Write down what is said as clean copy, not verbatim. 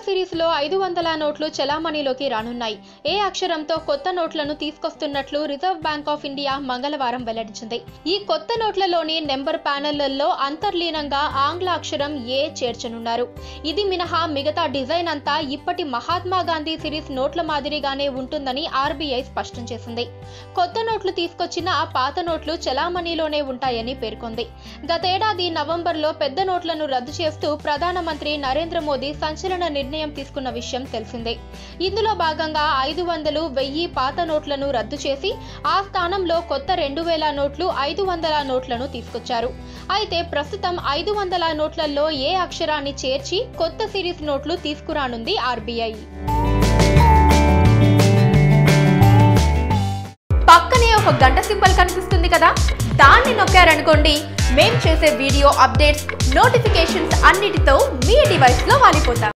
Series లో 500 నోట్లు చలామణిలోకి రానున్నాయి. ఏ అక్షరంతో కొత్త నోట్లను తీసుకొస్తున్నట్లు రిజర్వ్ బ్యాంక్ ఆఫ్ ఇండియా మంగళవారం వెల్లడించింది. ఈ కొత్త నోట్లలోని నెంబర్ ప్యానెళ్లలో అంతర్లీనంగా ఆంగ్ల అక్షరం ఏ చేర్చనున్నారు. ఇది మినహా మిగతా డిజైన్ అంతా ఇప్పటి మహాత్మా గాంధీ సిరీస్ నోట్ల మాదిరిగానే ఉంటుందని ఆర్బీఐ స్పష్టం చేసింది. కొత్త నోట్లు తీసుకొచ్చిన పాత నోట్లు చలామణిలోనే ఉంటాయని పేర్కొంది. గతేడాది నవంబర్లో పెద్ద నోట్లను రద్దు చేస్తూ ప్రధానమంత్రి నరేంద్ర మోదీ సంచలన నిర్ణయం తీసుకున్న విషయం తెలిసిందే. ఇందులో భాగంగా 500, 1000 పాత నోట్లను రద్దు చేసి ఆ స్థానంలో కొత్త 2000 నోట్లు, 500 నోట్లను తీసుకొచ్చారు. అయితే ప్రస్తుతం 500 నోట్లలో ఏ అక్షరాన్ని చేర్చి కొత్త సిరీస్ నోట్లు తీసుకురానుంది ఆర్బీఐ. పక్కనే ఒక గంట సింబల్ కనిపిస్తుంది కదా, దాన్ని నొక్కారనుకోండి, మేం చేసే వీడియో అప్డేట్స్, నోటిఫికేషన్స్ అన్నిటితో మీ డివైస్ లో వాలిపోతాం.